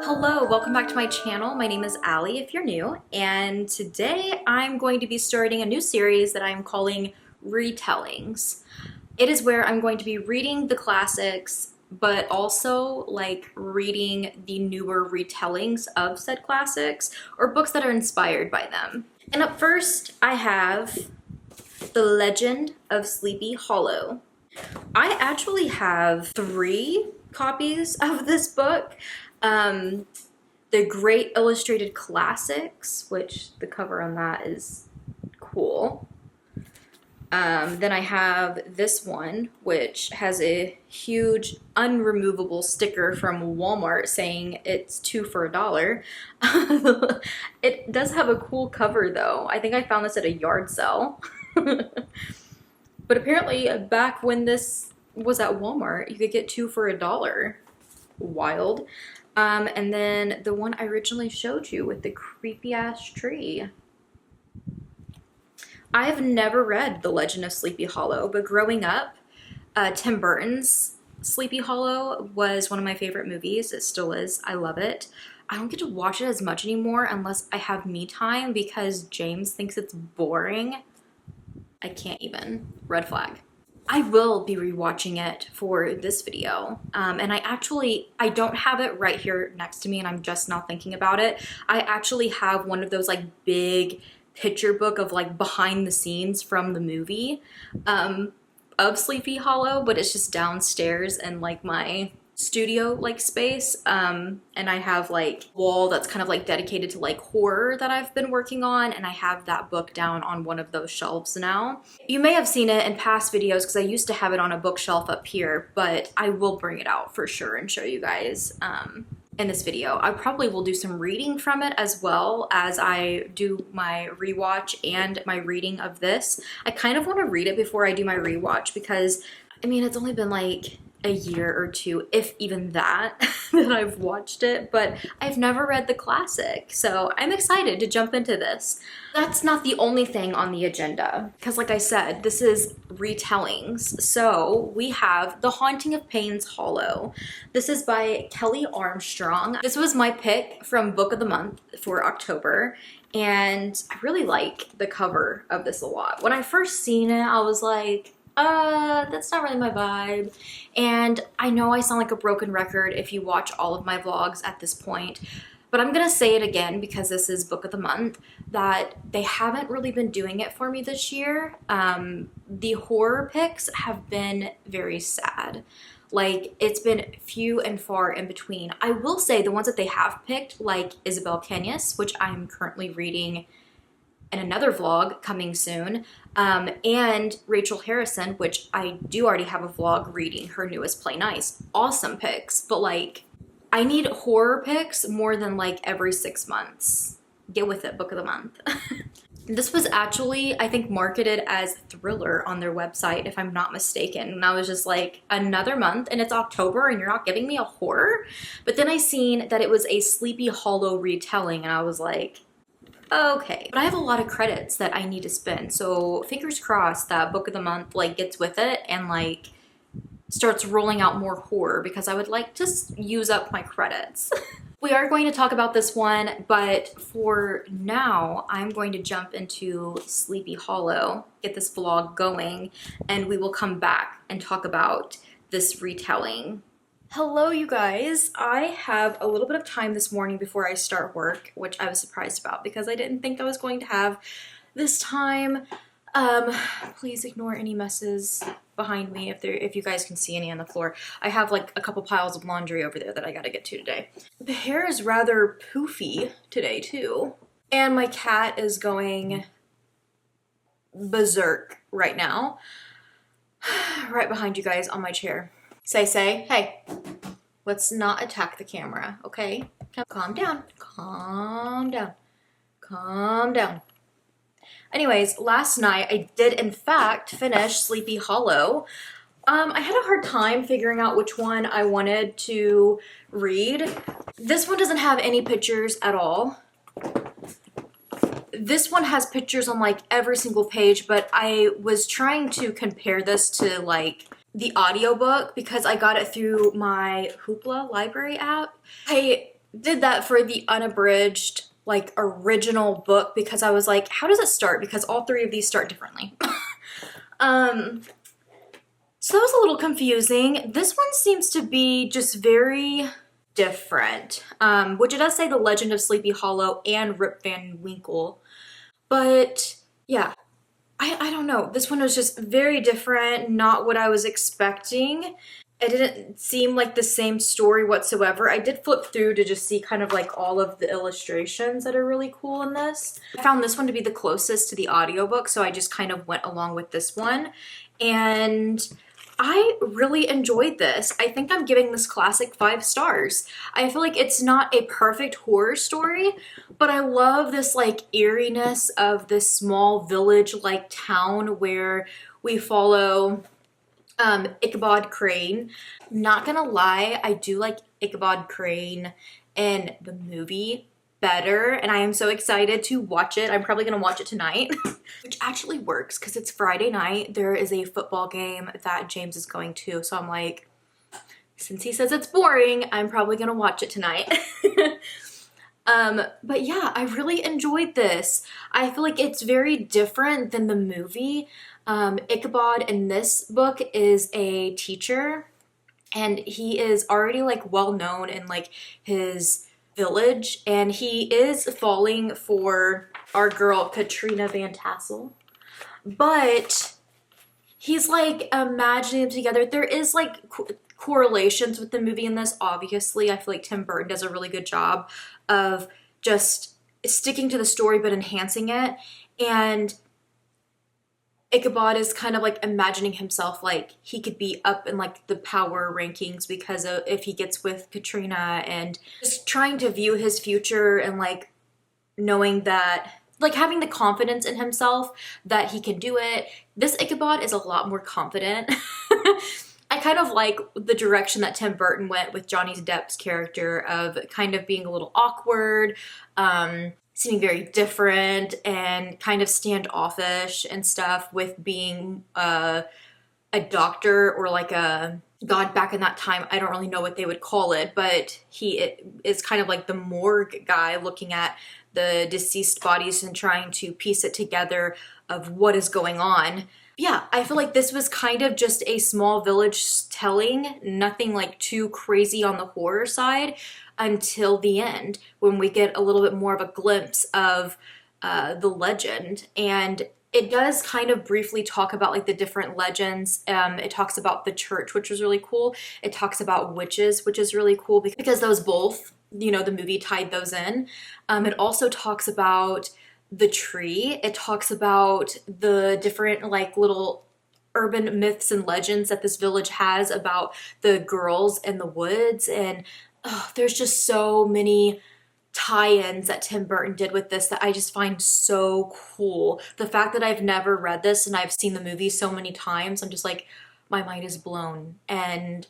Hello, welcome back to my channel. My name is Allie if you're new, and today I'm going to be starting a new series that I'm calling Retellings. It is where I'm going to be reading the classics, but also like reading the newer retellings of said classics or books that are inspired by them. And up first, I have The Legend of Sleepy Hollow. I actually have 3 copies of this book. The Great Illustrated Classics, which the cover on that is cool. Then I have this one, which has a huge unremovable sticker from Walmart saying it's 2 for $1. It does have a cool cover though. I think I found this at a yard sale. But apparently back when this was at Walmart, you could get 2 for $1. Wild. And then the one I originally showed you with the creepy ass tree. I've never read The Legend of Sleepy Hollow, but growing up, Tim Burton's Sleepy Hollow was one of my favorite movies. It still is. I love it. I don't get to watch it as much anymore unless I have me time because James thinks it's boring. I can't even. Red flag. I will be rewatching it for this video, and I don't have it right here next to me, and I'm just now thinking about it. I actually have one of those like big picture book of like behind the scenes from the movie of Sleepy Hollow, but it's just downstairs in like my studio like space, and I have like wall that's kind of like dedicated to like horror that I've been working on, and I have that book down on one of those shelves now. You may have seen it in past videos because I used to have it on a bookshelf up here, but I will bring it out for sure and show you guys in this video. I probably will do some reading from it as well as I do my rewatch and my reading of this. I kind of want to read it before I do my rewatch because I mean it's only been like a year or 2, if even that, that I've watched it, but I've never read the classic, so I'm excited to jump into this. That's not the only thing on the agenda, because like I said, this is retellings. So we have The Haunting of Payne's Hollow. This is by Kelley Armstrong. This was my pick from Book of the Month for October, and I really like the cover of this a lot. When I first seen it, I was like, that's not really my vibe. And I know I sound like a broken record if you watch all of my vlogs at this point, but I'm gonna say it again because this is Book of the Month, that they haven't really been doing it for me this year. The horror picks have been very sad. Like, it's been few and far in between. I will say the ones that they have picked, like Isabel Cañas, which I'm currently reading in another vlog coming soon, and Rachel Harrison, which I do already have a vlog reading her newest play. Nice. Awesome picks, but like I need horror picks more than like every 6 months. Get with it, Book of the Month. This was actually, I think, marketed as thriller on their website, if I'm not mistaken. And I was just like, another month and it's October and you're not giving me a horror? But then I seen that it was a Sleepy Hollow retelling and I was like, okay. But I have a lot of credits that I need to spend, so fingers crossed that Book of the Month like gets with it and like starts rolling out more horror because I would like to use up my credits. We are going to talk about this one, but for now, I'm going to jump into Sleepy Hollow, get this vlog going, and we will come back and talk about this retelling. Hello, you guys. I have a little bit of time this morning before I start work, which I was surprised about because I didn't think I was going to have this time. Please ignore any messes behind me if you guys can see any on the floor. I have like a couple piles of laundry over there that I gotta get to today. The hair is rather poofy today too. And my cat is going berserk right now. Right behind you guys on my chair. Say, hey, let's not attack the camera, okay? Calm down, calm down, calm down. Anyways, last night I did in fact finish Sleepy Hollow. I had a hard time figuring out which one I wanted to read. This one doesn't have any pictures at all. This one has pictures on like every single page, but I was trying to compare this to like the audiobook because I got it through my Hoopla library app. I did that for the unabridged, like, original book because I was like, how does it start? Because all three of these start differently. So that was a little confusing. This one seems to be just very different, which it does say The Legend of Sleepy Hollow and Rip Van Winkle. But yeah, I don't know. This one was just very different, not what I was expecting. It didn't seem like the same story whatsoever. I did flip through to just see kind of like all of the illustrations that are really cool in this. I found this one to be the closest to the audiobook, so I just kind of went along with this one. And I really enjoyed this. I think I'm giving this classic 5 stars. I feel like it's not a perfect horror story, but I love this like eeriness of this small village-like town where we follow Ichabod Crane. Not gonna lie, I do like Ichabod Crane in the movie better, and I am so excited to watch it. I'm probably gonna watch it tonight, which actually works because it's Friday night. There is a football game that James is going to, so I'm like, since he says it's boring, I'm probably gonna watch it tonight. But yeah, I really enjoyed this. I feel like it's very different than the movie. Ichabod in this book is a teacher, and he is already like well known in like his village, and he is falling for our girl Katrina Van Tassel, but he's like imagining them together. There is like correlations with the movie in this, obviously. I feel like Tim Burton does a really good job of just sticking to the story but enhancing it, and Ichabod is kind of like imagining himself like he could be up in like the power rankings because of if he gets with Katrina, and just trying to view his future and like knowing that, like having the confidence in himself that he can do it. This Ichabod is a lot more confident. I kind of like the direction that Tim Burton went with Johnny Depp's character of kind of being a little awkward, seeming very different and kind of standoffish and stuff with being a doctor or like a god back in that time. I don't really know what they would call it, but he is kind of like the morgue guy looking at the deceased bodies and trying to piece it together of what is going on. Yeah, I feel like this was kind of just a small village telling, nothing like too crazy on the horror side until the end when we get a little bit more of a glimpse of the legend. And it does kind of briefly talk about like the different legends. It talks about the church, which was really cool. It talks about witches, which is really cool because those both, you know, the movie tied those in. It also talks about the tree. It talks about the different like little urban myths and legends that this village has about the girls in the woods. And there's just so many tie-ins that Tim Burton did with this that I just find so cool. The fact that I've never read this and I've seen the movie so many times, I'm just like, my mind is blown. And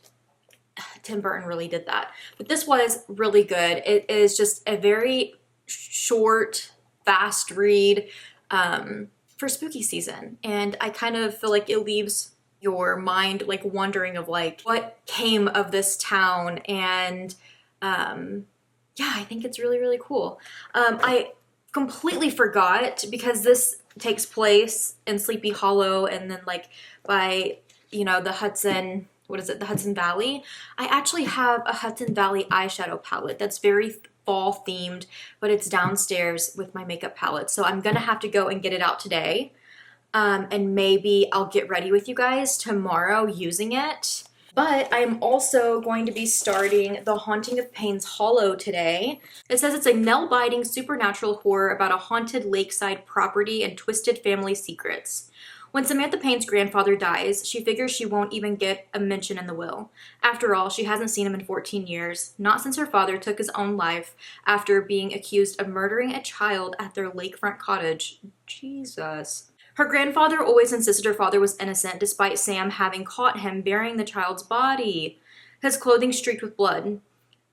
Tim Burton really did that. But this was really good. It is just a very short, fast read for spooky season. And I kind of feel like it leaves your mind like wondering of like what came of this town. And yeah, I think it's really, really cool. I completely forgot because this takes place in Sleepy Hollow and then like by, you know, the Hudson, what is it? The Hudson Valley. I actually have a Hudson Valley eyeshadow palette that's very fall themed, but it's downstairs with my makeup palette. So I'm gonna have to go and get it out today. And maybe I'll get ready with you guys tomorrow using it. But I'm also going to be starting The Haunting of Payne's Hollow today. It says it's a nail-biting supernatural horror about a haunted lakeside property and twisted family secrets. When Samantha Payne's grandfather dies, she figures she won't even get a mention in the will. After all, she hasn't seen him in 14 years, not since her father took his own life after being accused of murdering a child at their lakefront cottage. Jesus. Her grandfather always insisted her father was innocent despite Sam having caught him burying the child's body, his clothing streaked with blood.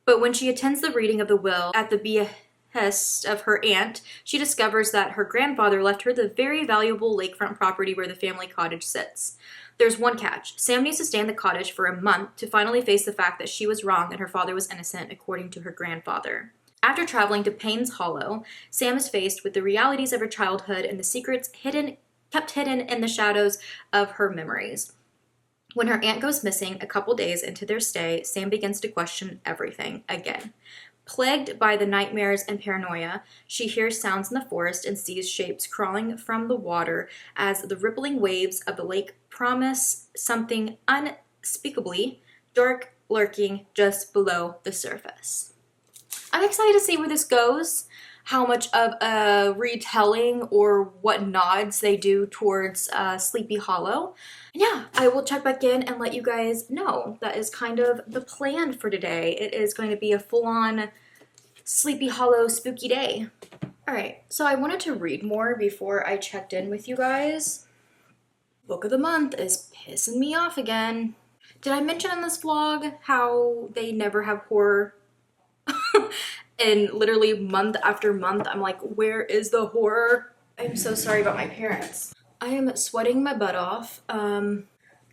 But when she attends the reading of the will at the behest of her aunt, she discovers that her grandfather left her the very valuable lakefront property where the family cottage sits. There's one catch. Sam needs to stay in the cottage for a month to finally face the fact that she was wrong and her father was innocent, according to her grandfather. After traveling to Payne's Hollow, Sam is faced with the realities of her childhood and the secrets kept hidden in the shadows of her memories. When her aunt goes missing a couple days into their stay, Sam begins to question everything again. Plagued by the nightmares and paranoia, she hears sounds in the forest and sees shapes crawling from the water as the rippling waves of the lake promise something unspeakably dark lurking just below the surface. I'm excited to see where this goes, how much of a retelling or what nods they do towards Sleepy Hollow. And yeah, I will check back in and let you guys know. That is kind of the plan for today. It is going to be a full-on Sleepy Hollow spooky day. Alright, so I wanted to read more before I checked in with you guys. Book of the month is pissing me off again. Did I mention in this vlog how they never have horror? And literally month after month, I'm like, where is the horror? I'm so sorry about my parents. I am sweating my butt off.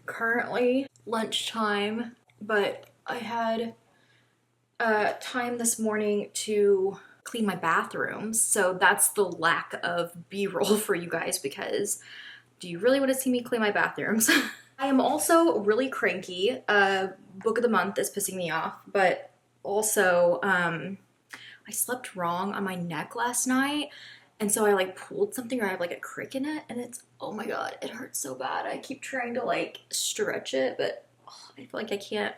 Currently lunchtime, but I had time this morning to clean my bathrooms. So that's the lack of B-roll for you guys, because do you really want to see me clean my bathrooms? I am also really cranky. Book of the month is pissing me off, but also, I slept wrong on my neck last night, and so I like pulled something, or I have like a crick in it, and it's, oh my god, it hurts so bad. I keep trying to like stretch it, but I feel like I can't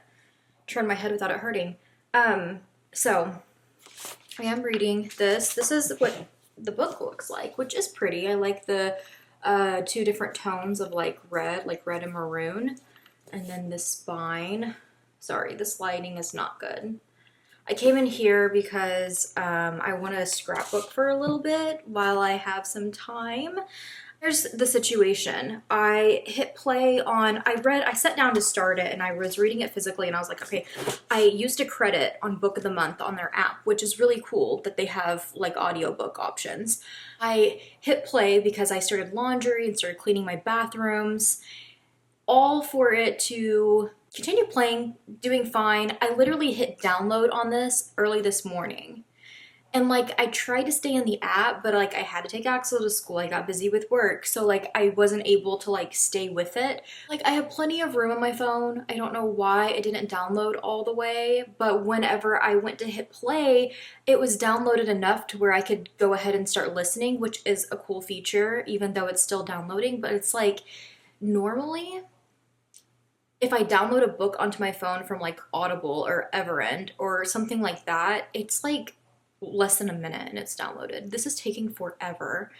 turn my head without it hurting. So I am reading this. This is what the book looks like, which is pretty. I like the two different tones of like red and maroon, and then the spine. Sorry, this lighting is not good. I came in here because I want to scrapbook for a little bit while I have some time. Here's the situation. I hit play on, I sat down to start it and I was reading it physically and I was like, okay, I used a credit on Book of the Month on their app, which is really cool that they have like audiobook options. I hit play because I started laundry and started cleaning my bathrooms, all for it to continue playing, doing fine. I literally hit download on this early this morning. And like, I tried to stay in the app, but like I had to take Axel to school. I got busy with work. So like I wasn't able to like stay with it. Like I have plenty of room on my phone. I don't know why it didn't download all the way, but whenever I went to hit play, it was downloaded enough to where I could go ahead and start listening, which is a cool feature, even though it's still downloading. But it's like, normally, if I download a book onto my phone from like Audible or Everend or something like that, it's like less than a minute and it's downloaded. This is taking forever.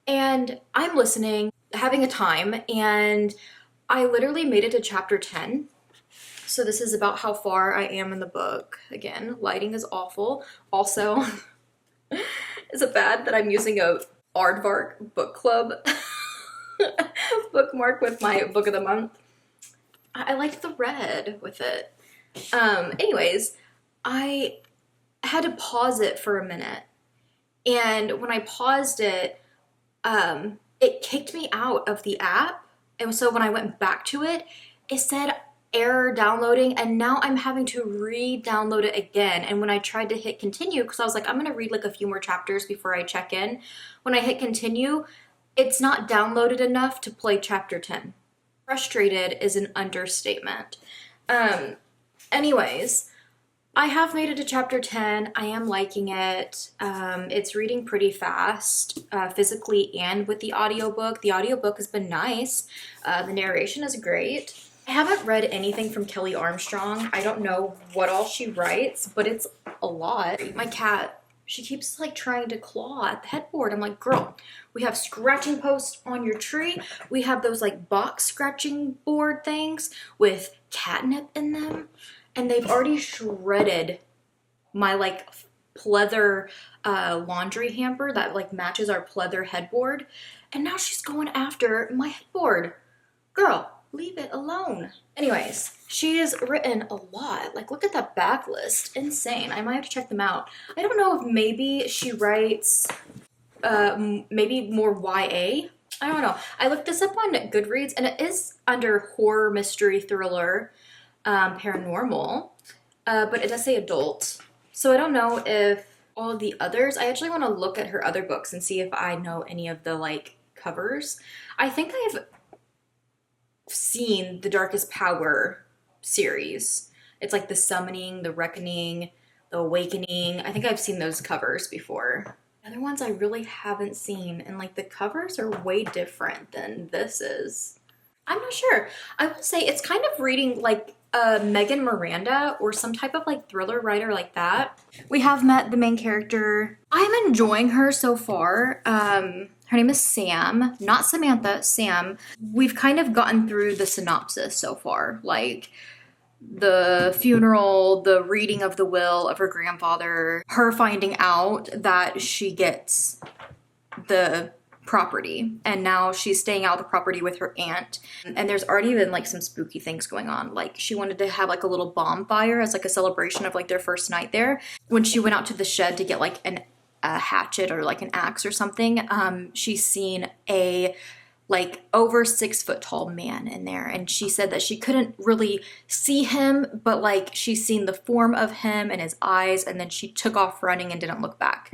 And I'm listening, having a time, and I literally made it to chapter 10. So this is about how far I am in the book. Again, lighting is awful. Also, is it bad that I'm using a Aardvark book club bookmark with my book of the month? I liked the red with it. Anyways, I had to pause it for a minute. And when I paused it, it kicked me out of the app. And so when I went back to it, it said error downloading. And now I'm having to re-download it again. And when I tried to hit continue, because I was like, I'm going to read like a few more chapters before I check in. When I hit continue, it's not downloaded enough to play chapter 10. Frustrated is an understatement. Anyways, I have made it to chapter 10. I am liking it. It's reading pretty fast, physically and with the audiobook. The audiobook has been nice. The narration is great. I haven't read anything from Kelley Armstrong. I don't know what all she writes, but it's a lot. My cat, she keeps like trying to claw at the headboard. I'm like, girl, we have scratching posts on your tree. We have those like box scratching board things with catnip in them. And they've already shredded my like pleather laundry hamper that like matches our pleather headboard. And now she's going after my headboard. Girl, leave it alone. Anyways, she has written a lot. Like, look at that backlist. Insane. I might have to check them out. I don't know if maybe she writes maybe more YA. I don't know. I looked this up on Goodreads and it is under horror, mystery, thriller, paranormal, but it does say adult. So I don't know if all the others, I actually want to look at her other books and see if I know any of the like covers. I think I've seen the Darkest Power series. It's like the Summoning, the Reckoning, the Awakening. I think I've seen those covers before. Other ones I really haven't seen, and like the covers are way different than this is. I'm not sure. I will say it's kind of reading like Megan Miranda or some type of like thriller writer like that. We have met the main character. I'm enjoying her so far. Her name is Sam, not Samantha, Sam. We've kind of gotten through the synopsis so far, like the funeral, the reading of the will of her grandfather, her finding out that she gets the property and now she's staying out of the property with her aunt, and there's already been like some spooky things going on. Like she wanted to have like a little bonfire as like a celebration of like their first night there. When she went out to the shed to get like a hatchet or like an axe or something, she's seen a like over 6 foot tall man in there, and she said that she couldn't really see him, but like she's seen the form of him and his eyes, and then she took off running and didn't look back.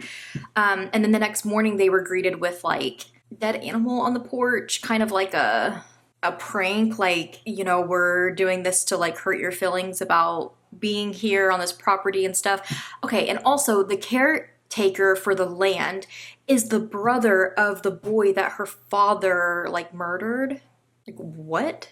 And then the next morning they were greeted with like dead animal on the porch, kind of like a prank, like, you know, we're doing this to like hurt your feelings about being here on this property and stuff. Okay, and also the caretaker for the land is the brother of the boy that her father like murdered. Like what?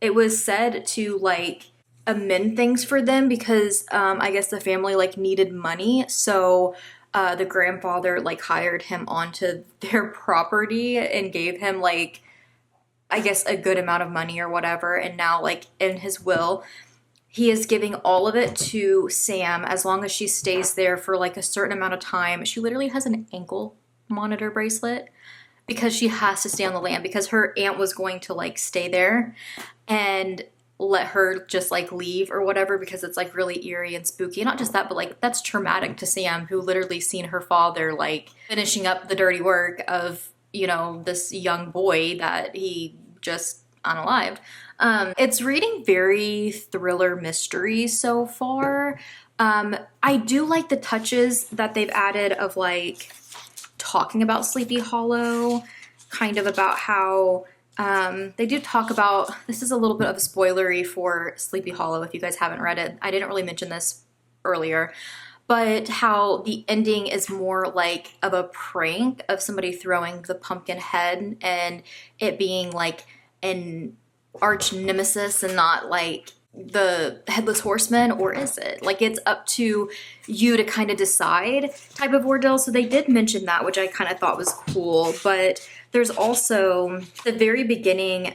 It was said to like amend things for them because I guess the family like needed money, so the grandfather like hired him onto their property and gave him like, I guess, a good amount of money or whatever, and now like in his will he is giving all of it to Sam as long as she stays there for like a certain amount of time. She literally has an ankle monitor bracelet because she has to stay on the land because her aunt was going to like stay there and let her just like leave or whatever because it's like really eerie and spooky. Not just that, but like that's traumatic to Sam, who literally seen her father like finishing up the dirty work of, you know, this young boy that he just unalived. It's reading very thriller mystery so far. I do like the touches that they've added of like talking about Sleepy Hollow, kind of about how they do talk about, this is a little bit of a spoilery for Sleepy Hollow if you guys haven't read it. I didn't really mention this earlier, but how the ending is more like of a prank of somebody throwing the pumpkin head and it being like an arch nemesis and not like the headless horseman, or is it? Like it's up to you to kind of decide type of ordeal. So they did mention that, which I kind of thought was cool. But there's also the very beginning,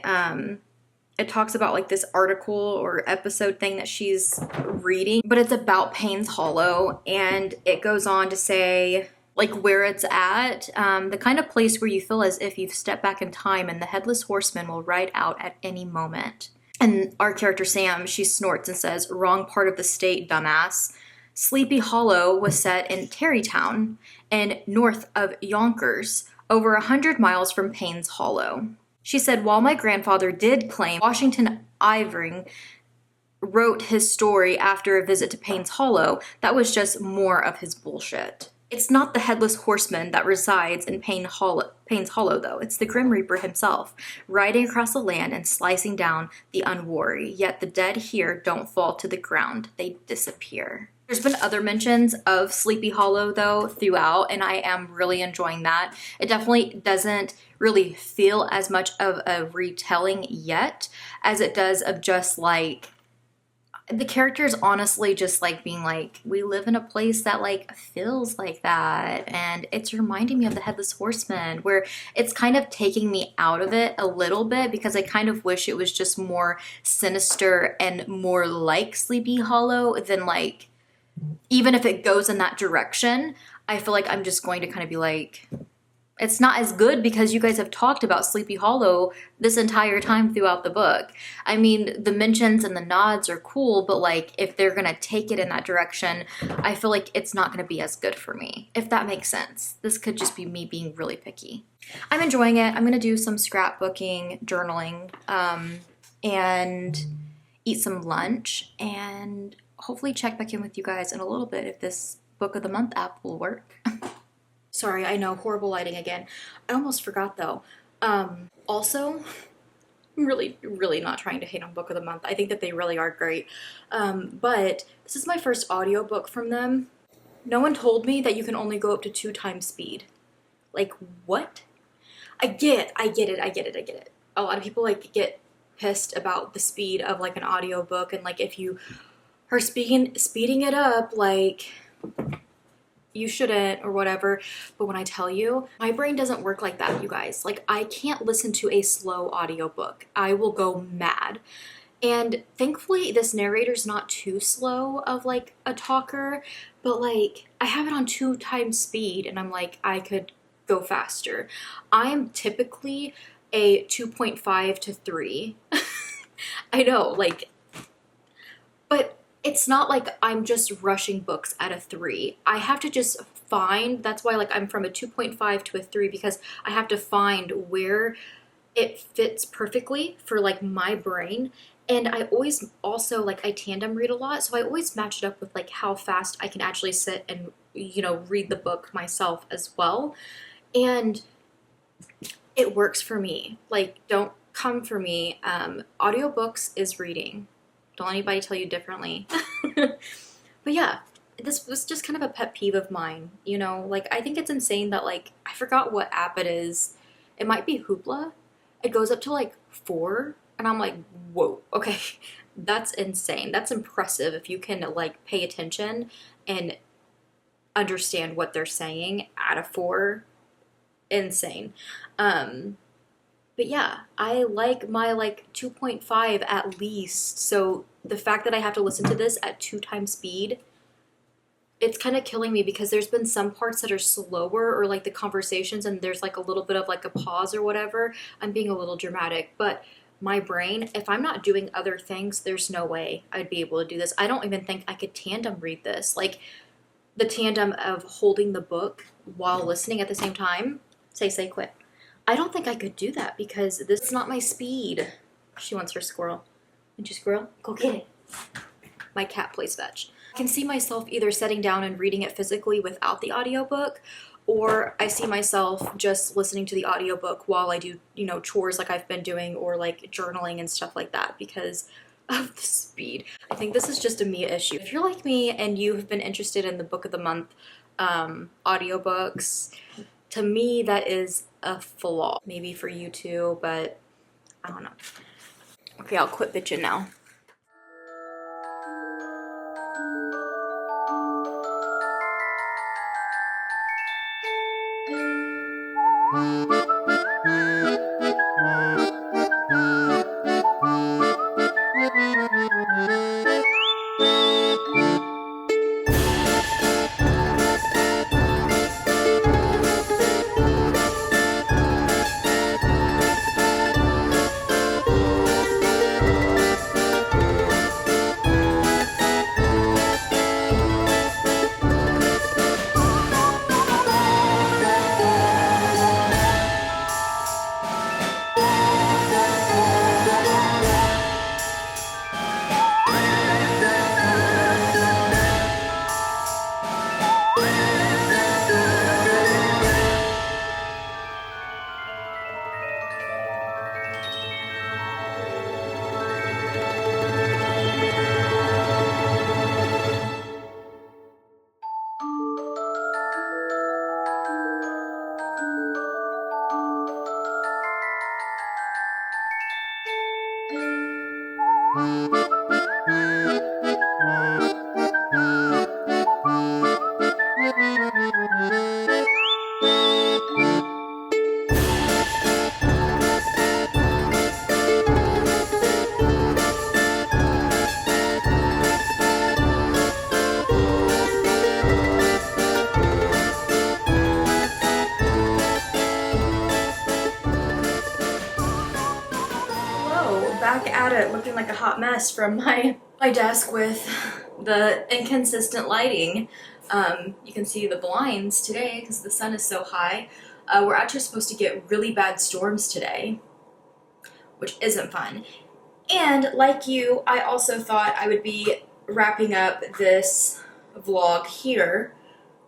it talks about like this article or episode thing that she's reading, but it's about Payne's Hollow, and it goes on to say like where it's at, the kind of place where you feel as if you've stepped back in time and the headless horseman will ride out at any moment. And our character Sam, she snorts and says, "Wrong part of the state, dumbass. Sleepy Hollow was set in Tarrytown and north of Yonkers, over 100 miles from Payne's Hollow." She said, "While my grandfather did claim Washington Irving wrote his story after a visit to Payne's Hollow, that was just more of his bullshit. It's not the headless horseman that resides in Payne's Hollow, though. It's the Grim Reaper himself, riding across the land and slicing down the unwary. Yet the dead here don't fall to the ground. They disappear." There's been other mentions of Sleepy Hollow, though, throughout, and I am really enjoying that. It definitely doesn't really feel as much of a retelling yet as it does of just like the characters honestly just like being like, we live in a place that like feels like that, and it's reminding me of the Headless Horseman, where it's kind of taking me out of it a little bit because I kind of wish it was just more sinister and more like Sleepy Hollow than like, even if it goes in that direction, I feel like I'm just going to kind of be like, It's not as good because you guys have talked about Sleepy Hollow this entire time throughout the book. I mean, the mentions and the nods are cool, but like if they're gonna take it in that direction, I feel like it's not gonna be as good for me, if that makes sense. This could just be me being really picky. I'm enjoying it. I'm gonna do some scrapbooking, journaling, and eat some lunch, and hopefully check back in with you guys in a little bit if this Book of the Month app will work. Sorry, I know, horrible lighting again. I almost forgot though. Also, I'm really not trying to hate on Book of the Month. I think that they really are great. But this is my first audiobook from them. No one told me that you can only go up to 2 times speed. Like, what? I get it. A lot of people like get pissed about the speed of like an audiobook, and like if you are speeding it up, like you shouldn't or whatever. But when I tell you, my brain doesn't work like that, you guys. Like I can't listen to a slow audiobook. I will go mad. And thankfully this narrator's not too slow of like a talker, but like I have it on 2 times speed and I'm like, I could go faster. I'm typically a 2.5 to 3. I know, like, but it's not like I'm just rushing books at a 3. I have to just find, that's why like I'm from a 2.5 to a 3, because I have to find where it fits perfectly for like my brain. And I always also like I tandem read a lot, so I always match it up with like how fast I can actually sit and, you know, read the book myself as well. And it works for me. Like, don't come for me. Audiobooks is reading. Don't let anybody tell you differently. But yeah, this was just kind of a pet peeve of mine, you know? Like, I think it's insane that, like, I forgot what app it is. It might be Hoopla. It goes up to, like, 4, and I'm like, whoa, okay. That's insane. That's impressive if you can, like, pay attention and understand what they're saying at a 4. Insane. But yeah, I like my like 2.5 at least. So the fact that I have to listen to this at 2 times speed, it's kind of killing me because there's been some parts that are slower, or like the conversations and there's like a little bit of like a pause or whatever. I'm being a little dramatic, but my brain, if I'm not doing other things, there's no way I'd be able to do this. I don't even think I could tandem read this. Like the tandem of holding the book while listening at the same time. Say, quit. I don't think I could do that because this is not my speed. She wants her squirrel. Want your squirrel? Go get it. My cat plays fetch. I can see myself either sitting down and reading it physically without the audiobook, or I see myself just listening to the audiobook while I do, you know, chores like I've been doing, or like journaling and stuff like that because of the speed. I think this is just a me issue. If you're like me and you have been interested in the Book of the Month audiobooks, to me, that is a flaw. Maybe for you too, but I don't know. Okay, I'll quit bitching now. at it looking like a hot mess from my desk with the inconsistent lighting. You can see the blinds today because the sun is so high. We're actually supposed to get really bad storms today, which isn't fun. And like you, I also thought I would be wrapping up this vlog here,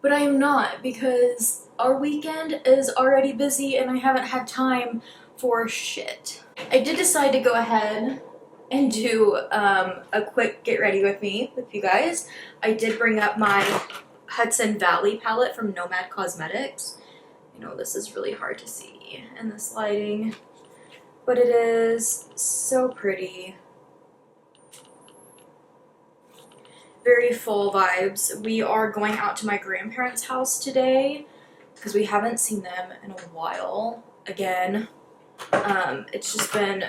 but I am not because our weekend is already busy and I haven't had time for shit. I did decide to go ahead and do a quick get ready with me with you guys. I did bring up my Hudson Valley palette from Nomad Cosmetics. I know this is really hard to see in this lighting, but it is so pretty. Very full vibes. We are going out to my grandparents' house today because we haven't seen them in a while. Again, it's just been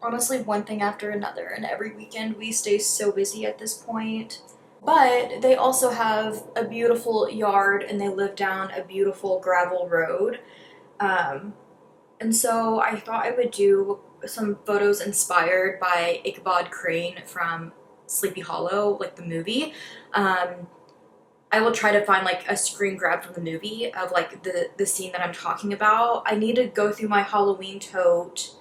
honestly one thing after another, and every weekend we stay so busy at this point. But they also have a beautiful yard and they live down a beautiful gravel road. And so I thought I would do some photos inspired by Ichabod Crane from Sleepy Hollow, like the movie. I will try to find like a screen grab from the movie of like the scene that I'm talking about. I need to go through my Halloween tote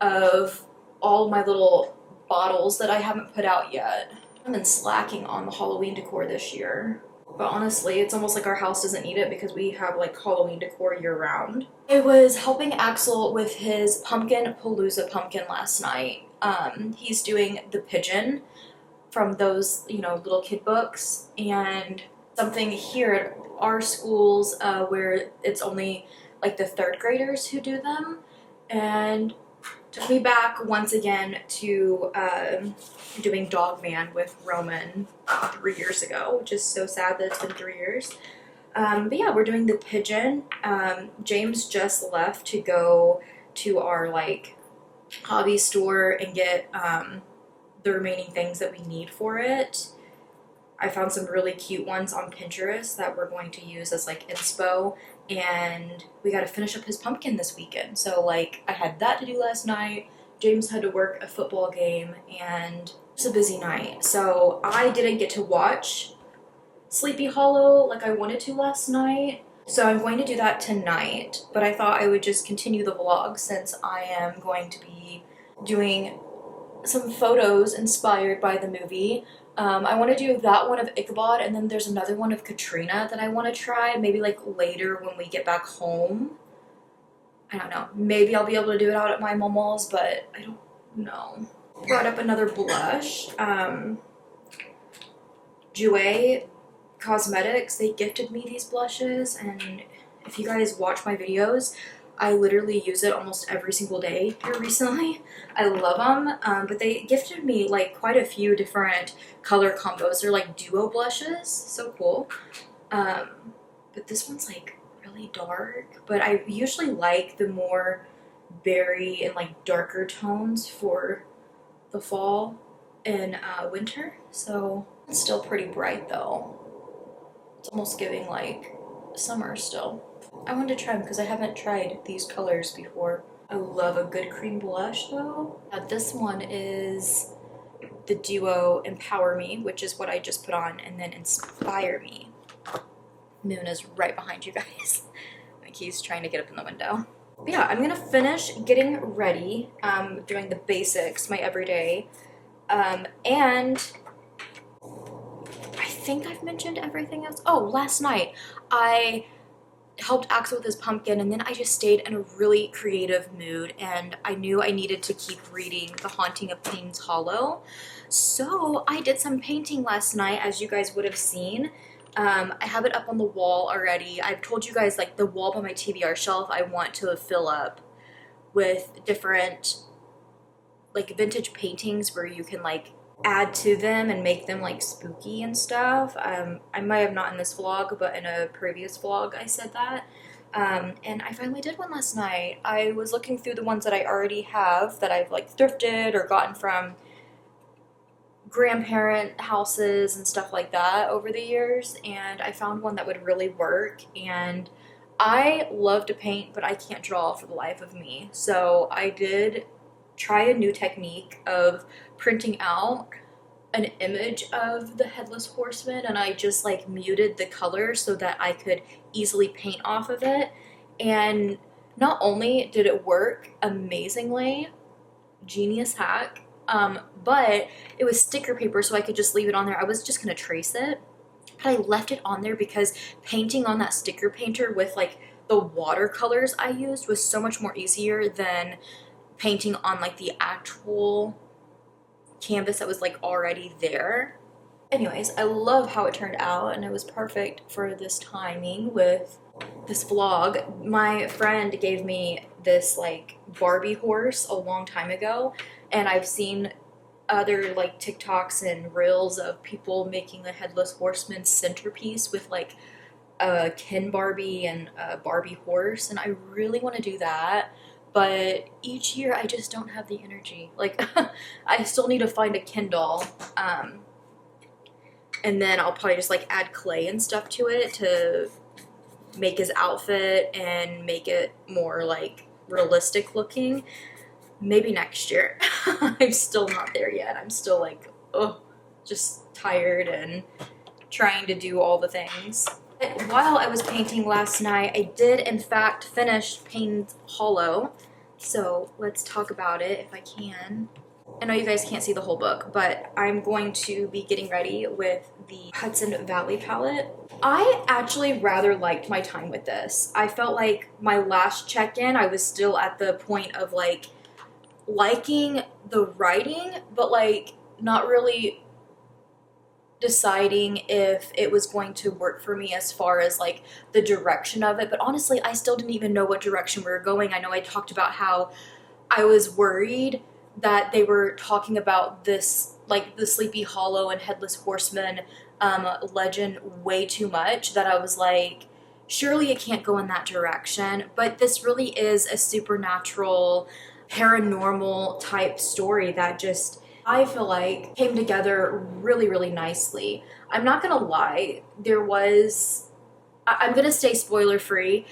of all my little bottles that I haven't put out yet. I've been slacking on the Halloween decor this year. But honestly, it's almost like our house doesn't need it because we have like Halloween decor year round. I was helping Axel with his Pumpkin Palooza pumpkin last night. He's doing the pigeon from those, you know, little kid books, and something here at our schools where it's only like the third graders who do them, and took me back once again to doing Dogman with Roman 3 years ago, which is so sad that it's been 3 years. But yeah, we're doing the pigeon. James just left to go to our like hobby store and get the remaining things that we need for it. I found some really cute ones on Pinterest that we're going to use as like inspo, and we got to finish up his pumpkin this weekend. So like I had that to do last night. James had to work a football game, and it's a busy night. So I didn't get to watch Sleepy Hollow like I wanted to last night. So I'm going to do that tonight, but I thought I would just continue the vlog since I am going to be doing some photos inspired by the movie. I want to do that one of Ichabod, and then there's another one of Katrina that I want to try, maybe like later when we get back home. I don't know. Maybe I'll be able to do it out at my mom's, but I don't know. Brought up another blush. Jouer Cosmetics, they gifted me these blushes, and if you guys watch my videos, I literally use it almost every single day here recently. I love them, but they gifted me like quite a few different color combos. They're like duo blushes, so cool. But this one's like really dark, but I usually like the more berry and like darker tones for the fall and winter. So it's still pretty bright though. It's almost giving like summer still. I wanted to try them because I haven't tried these colors before. I love a good cream blush though. This one is the duo Empower Me, which is what I just put on, and then Inspire Me. Moon is right behind you guys. Like he's trying to get up in the window. But yeah, I'm gonna finish getting ready, doing the basics, my everyday, and I think I've mentioned everything else. Oh, last night I helped Axel with his pumpkin, and then I just stayed in a really creative mood, and I knew I needed to keep reading The Haunting of Payne's Hollow. So I did some painting last night, as you guys would have seen. I have it up on the wall already. I've told you guys like the wall by my TBR shelf I want to fill up with different like vintage paintings where you can like add to them and make them like spooky and stuff. I might have not in this vlog, but in a previous vlog I said that. And I finally did one last night. I was looking through the ones that I already have that I've like thrifted or gotten from grandparent houses and stuff like that over the years, and I found one that would really work. And I love to paint, but I can't draw for the life of me. So I did try a new technique of printing out an image of the Headless Horseman, and I just like muted the color so that I could easily paint off of it. And not only did it work amazingly, genius hack, but it was sticker paper, so I could just leave it on there. I was just gonna trace it, but I left it on there because painting on that sticker painter with like the watercolors I used was so much more easier than painting on like the actual canvas that was like already there. Anyways, I love how it turned out, and it was perfect for this timing with this vlog. My friend gave me this like Barbie horse a long time ago, and I've seen other like TikToks and reels of people making the Headless Horseman centerpiece with like a Ken Barbie and a Barbie horse, and I really want to do that. But each year I just don't have the energy. Like I still need to find a Ken doll. And then I'll probably just like add clay and stuff to it to make his outfit and make it more like realistic looking. Maybe next year. I'm still not there yet. I'm still like, oh, just tired and trying to do all the things. While I was painting last night, I did in fact finish Payne's Hollow. So let's talk about it if I can. I know you guys can't see the whole book, but I'm going to be getting ready with the Hudson Valley palette. I actually rather liked my time with this. I felt like my last check-in, I was still at the point of like liking the writing, but like not really deciding if it was going to work for me as far as like the direction of it. But honestly, I still didn't even know what direction we were going. I know I talked about how I was worried that they were talking about this, like the Sleepy Hollow and Headless Horseman legend way too much, that I was like, surely it can't go in that direction. But this really is a supernatural, paranormal type story that just, I feel like, came together really, really nicely. I'm not gonna lie, I'm gonna stay spoiler free,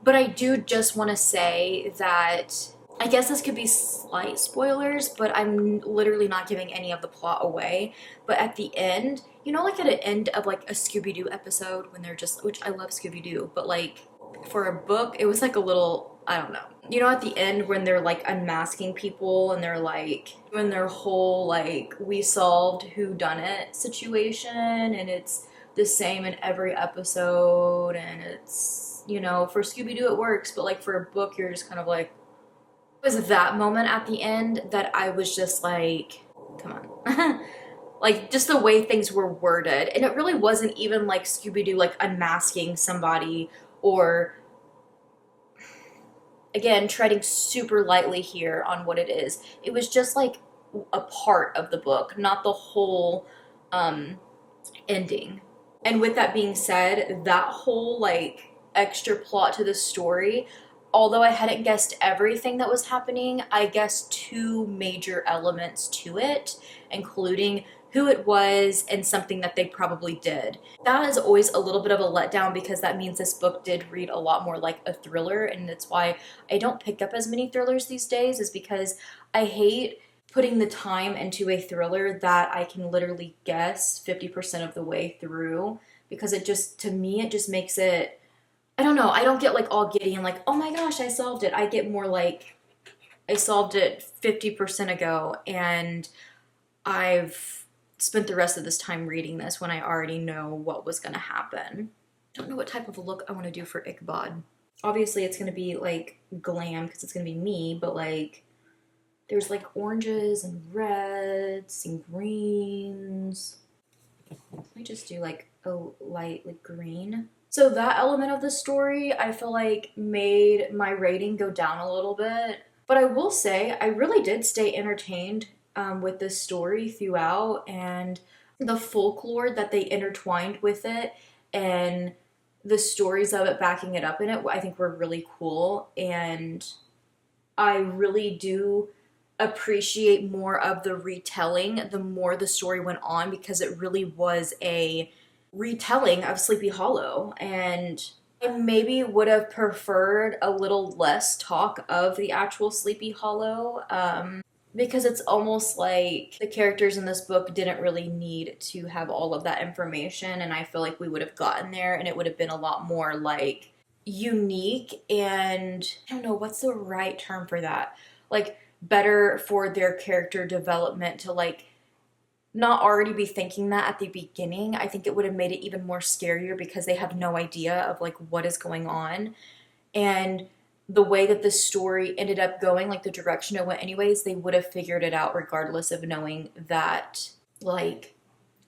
but I do just wanna say that I guess this could be slight spoilers, but I'm literally not giving any of the plot away. But at the end, you know, like at the end of like a Scooby-Doo episode when they're just, which I love Scooby-Doo, but like for a book, it was like a little, I don't know. You know, at the end when they're like unmasking people and they're like doing their whole like we solved whodunit situation, and it's the same in every episode, and it's, you know, for Scooby-Doo it works, but like for a book you're just kind of like, it was that moment at the end that I was just like, come on. Like just the way things were worded, and it really wasn't even like Scooby-Doo like unmasking somebody or, again, treading super lightly here on what it is. It was just like a part of the book, not the whole ending. And with that being said, that whole like extra plot to the story, although I hadn't guessed everything that was happening, I guessed two major elements to it, including who it was and something that they probably did. That is always a little bit of a letdown because that means this book did read a lot more like a thriller, and that's why I don't pick up as many thrillers these days, is because I hate putting the time into a thriller that I can literally guess 50% of the way through, because it just, to me, it just makes it, I don't know, I don't get like all giddy and like, oh my gosh, I solved it. I get more like, I solved it 50% ago, and I've spent the rest of this time reading this when I already know what was going to happen. I don't know what type of look I want to do for Ichabod. Obviously it's going to be like glam because it's going to be me, but like there's like oranges and reds and greens. Let me just do like a light like green. So that element of the story, I feel like made my rating go down a little bit. But I will say, I really did stay entertained with this story throughout, and the folklore that they intertwined with it and the stories of it backing it up in it, I think were really cool. And I really do appreciate more of the retelling the more the story went on, because it really was a retelling of Sleepy Hollow, and I maybe would have preferred a little less talk of the actual Sleepy Hollow. because it's almost like the characters in this book didn't really need to have all of that information, and I feel like we would have gotten there and it would have been a lot more like unique, and I don't know what's the right term for that. Like better for their character development to like not already be thinking that at the beginning. I think it would have made it even more scarier because they have no idea of like what is going on. And the way that the story ended up going, like the direction it went anyways, they would have figured it out regardless of knowing that like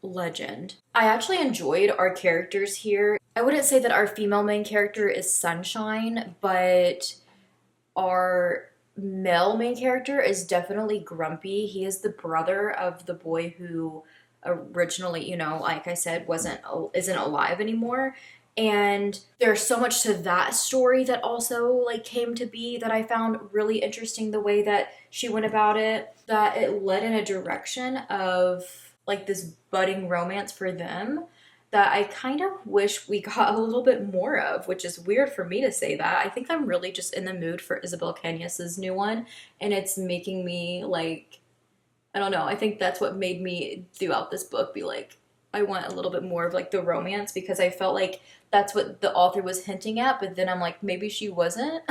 legend. I actually enjoyed our characters here. I wouldn't say that our female main character is Sunshine, but our male main character is definitely Grumpy. He is the brother of the boy who originally, you know, like I said, isn't alive anymore. And there's so much to that story that also like came to be that I found really interesting, the way that she went about it, that it led in a direction of like this budding romance for them that I kind of wish we got a little bit more of, which is weird for me to say that. I think I'm really just in the mood for Isabel Cañas's new one, and it's making me like, I don't know, I think that's what made me throughout this book be like, I want a little bit more of like the romance, because I felt like that's what the author was hinting at, but then I'm like, maybe she wasn't.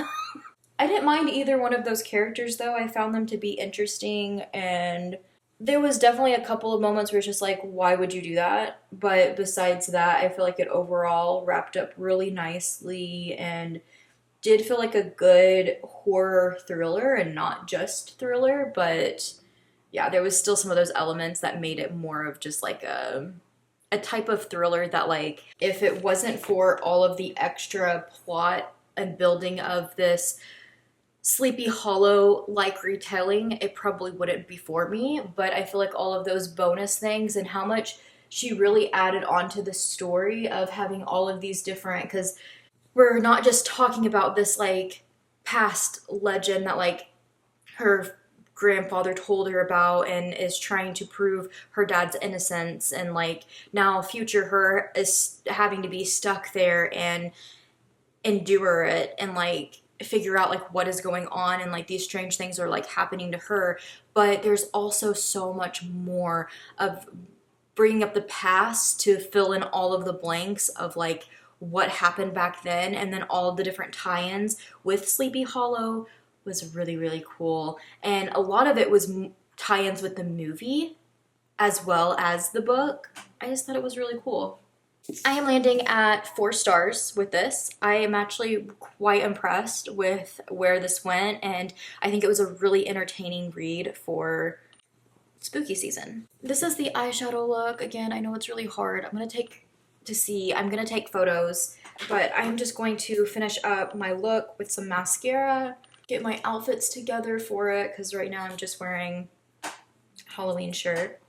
I didn't mind either one of those characters though. I found them to be interesting, and there was definitely a couple of moments where it's just like, why would you do that? But besides that, I feel like it overall wrapped up really nicely and did feel like a good horror thriller and not just thriller. But yeah, there was still some of those elements that made it more of just like a type of thriller that like, if it wasn't for all of the extra plot and building of this Sleepy Hollow like retelling, it probably wouldn't be for me. But I feel like all of those bonus things and how much she really added onto the story of having all of these different, because we're not just talking about this like past legend that like her grandfather told her about and is trying to prove her dad's innocence, and like now future her is having to be stuck there and endure it and like figure out like what is going on, and like these strange things are like happening to her. But there's also so much more of bringing up the past to fill in all of the blanks of like what happened back then, and then all of the different tie-ins with Sleepy Hollow was really, really cool. And a lot of it was tie-ins with the movie as well as the book. I just thought it was really cool. I am landing at 4 stars with this. I am actually quite impressed with where this went, and I think it was a really entertaining read for spooky season. This is the eyeshadow look. Again, I know it's really hard. I'm gonna take photos, but I'm just going to finish up my look with some mascara, get my outfits together for it, because right now I'm just wearing a Halloween shirt,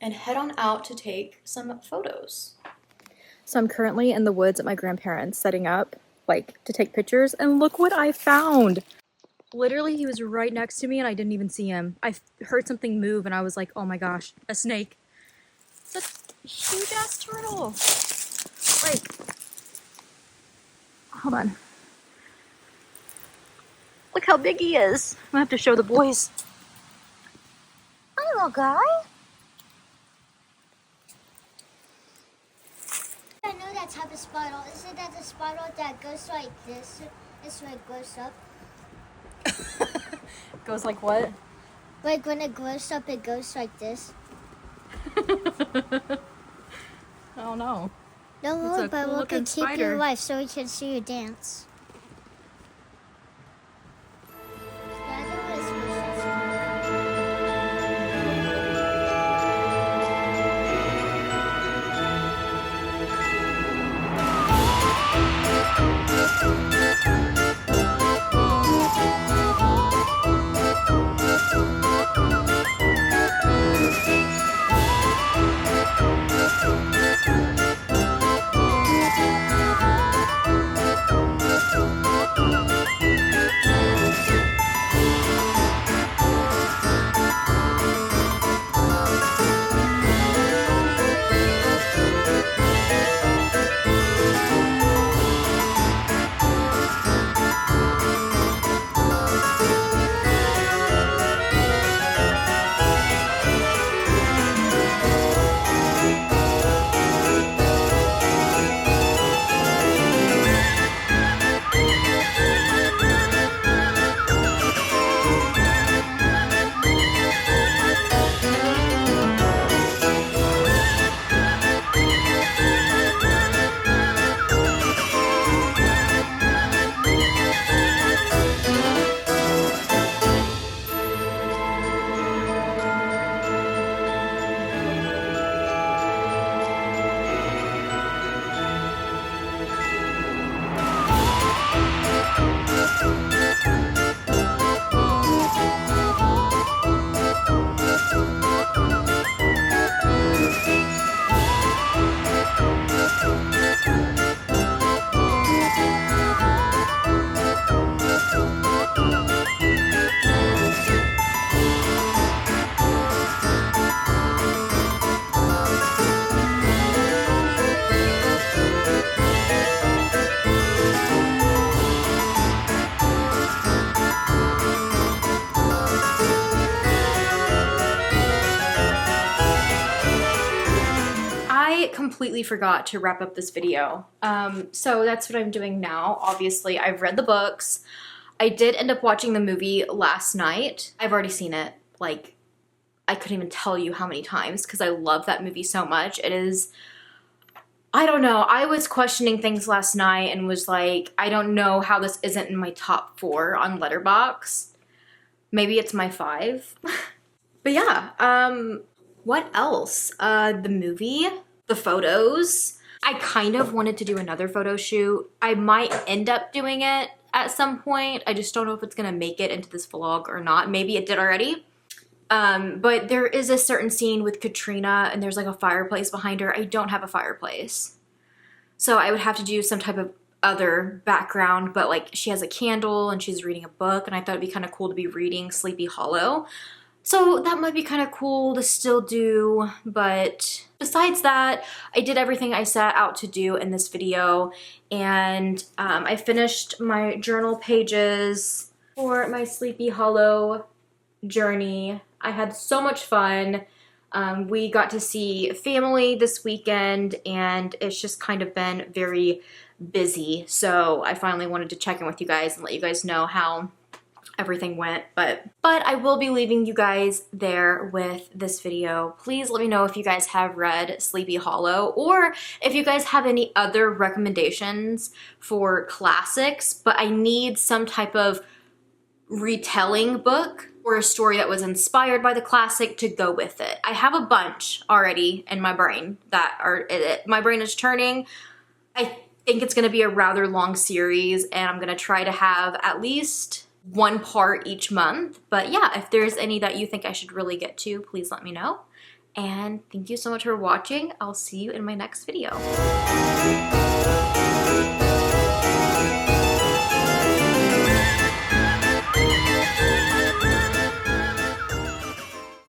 and head on out to take some photos. So I'm currently in the woods at my grandparents' setting up, like, to take pictures, and look what I found! Literally, he was right next to me and I didn't even see him. I heard something move and I was like, oh my gosh, a snake. It's a huge-ass turtle! Like, hold on. Look how big he is! I'm gonna have to show the boys. Hi, little guy! I know that type of spiral. Isn't that the spiral that goes like this? This way it goes up. Goes like what? Like when it goes up, it goes like this. I don't know. Don't It's worry, a but cool we'll looking keep spider. you alive so we can see you dance. I completely forgot to wrap up this video. So that's what I'm doing now. Obviously, I've read the books. I did end up watching the movie last night. I've already seen it, like, I couldn't even tell you how many times because I love that movie so much. It is, I don't know, I was questioning things last night and was like, I don't know how this isn't in my top 4 on Letterboxd. Maybe it's my 5. But yeah, what else? The movie, the photos. I kind of wanted to do another photo shoot. I might end up doing it at some point. I just don't know if it's gonna make it into this vlog or not. Maybe it did already. But there is a certain scene with Katrina and there's like a fireplace behind her. I don't have a fireplace. So I would have to do some type of other background, but like she has a candle and she's reading a book and I thought it'd be kind of cool to be reading Sleepy Hollow. So that might be kind of cool to still do, but besides that, I did everything I set out to do in this video, and I finished my journal pages for my Sleepy Hollow journey. I had so much fun. We got to see family this weekend, and it's just kind of been very busy, so I finally wanted to check in with you guys and let you guys know how everything went, but I will be leaving you guys there with this video. Please let me know if you guys have read Sleepy Hollow or if you guys have any other recommendations for classics, but I need some type of retelling book or a story that was inspired by the classic to go with it. I have a bunch already in my brain that are, my brain is turning. I think it's gonna be a rather long series and I'm gonna try to have at least 1 part each month. But yeah, if there's any that you think I should really get to, please let me know. And thank you so much for watching. I'll see you in my next video.